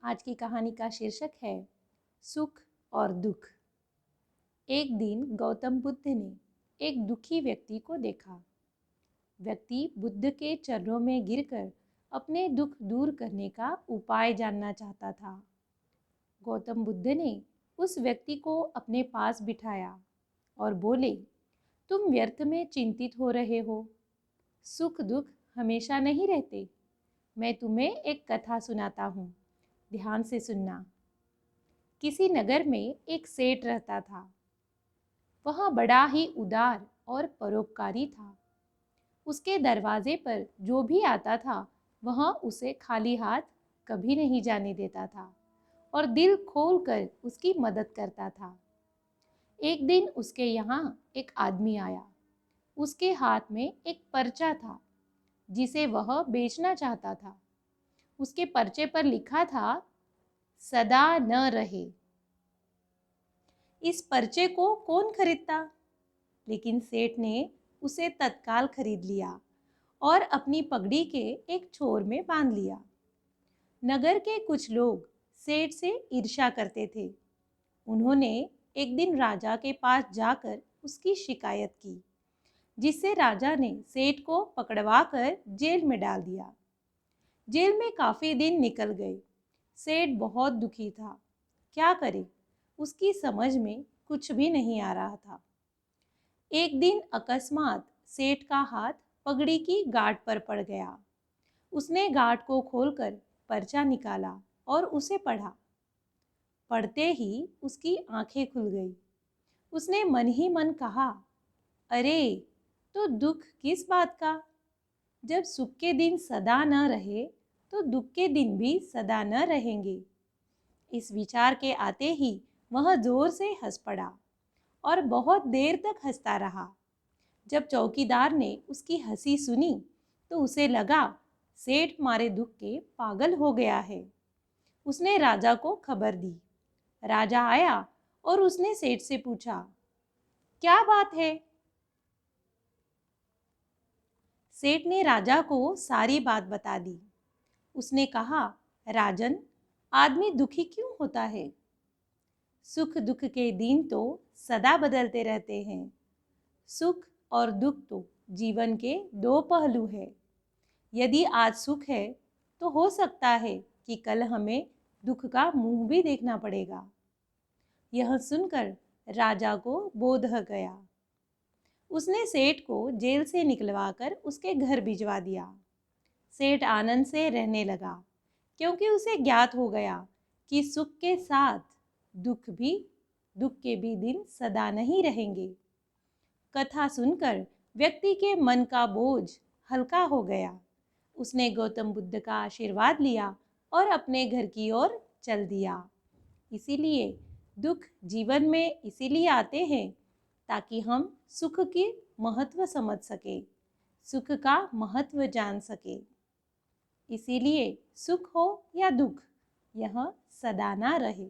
आज की कहानी का शीर्षक है सुख और दुख। एक दिन गौतम बुद्ध ने एक दुखी व्यक्ति को देखा। व्यक्ति बुद्ध के चरणों में गिरकर अपने दुख दूर करने का उपाय जानना चाहता था। गौतम बुद्ध ने उस व्यक्ति को अपने पास बिठाया और बोले, तुम व्यर्थ में चिंतित हो रहे हो। सुख दुख हमेशा नहीं रहते। मैं तुम्हें एक कथा सुनाता हूँ, ध्यान से सुनना। किसी नगर में एक सेठ रहता था। वह बड़ा ही उदार और परोपकारी था। उसके दरवाजे पर जो भी आता था वह उसे खाली हाथ कभी नहीं जाने देता था और दिल खोलकर उसकी मदद करता था। एक दिन उसके यहाँ एक आदमी आया। उसके हाथ में एक पर्चा था जिसे वह बेचना चाहता था। उसके पर्चे पर लिखा था, सदा न रहे। इस पर्चे को कौन खरीदता? लेकिन सेठ ने उसे तत्काल खरीद लिया और अपनी पगड़ी के एक छोर में बांध लिया। नगर के कुछ लोग सेठ से ईर्ष्या करते थे। उन्होंने एक दिन राजा के पास जाकर उसकी शिकायत की, जिससे राजा ने सेठ को पकड़वाकर जेल में डाल दिया। जेल में काफी दिन निकल गए। सेठ बहुत दुखी था। क्या करे, उसकी समझ में कुछ भी नहीं आ रहा था। एक दिन अकस्मात सेठ का हाथ पगड़ी की गांठ पर पड़ गया। उसने गांठ को खोलकर पर्चा निकाला और उसे पढ़ा। पढ़ते ही उसकी आंखें खुल गई। उसने मन ही मन कहा, अरे, तो दुख किस बात का? जब सुख के दिन सदा न रहे तो दुख के दिन भी सदा न रहेंगे। इस विचार के आते ही वह जोर से हंस पड़ा और बहुत देर तक हंसता रहा। जब चौकीदार ने उसकी हंसी सुनी तो उसे लगा सेठ मारे दुख के पागल हो गया है। उसने राजा को खबर दी। राजा आया और उसने सेठ से पूछा, क्या बात है? सेठ ने राजा को सारी बात बता दी। उसने कहा, राजन, आदमी दुखी क्यों होता है? सुख दुख के दिन तो सदा बदलते रहते हैं। सुख और दुख तो जीवन के दो पहलू हैं। यदि आज सुख है तो हो सकता है कि कल हमें दुख का मुंह भी देखना पड़ेगा। यह सुनकर राजा को बोध हो गया। उसने सेठ को जेल से निकलवाकर उसके घर भिजवा दिया। सेठ आनंद से रहने लगा, क्योंकि उसे ज्ञात हो गया कि सुख के साथ दुख के भी दिन सदा नहीं रहेंगे। कथा सुनकर व्यक्ति के मन का बोझ हल्का हो गया। उसने गौतम बुद्ध का आशीर्वाद लिया और अपने घर की ओर चल दिया। इसीलिए दुख जीवन में इसीलिए आते हैं ताकि हम सुख के महत्व समझ सके, सुख का महत्व जान सके। इसीलिए सुख हो या दुख, यह सदा ना रहे।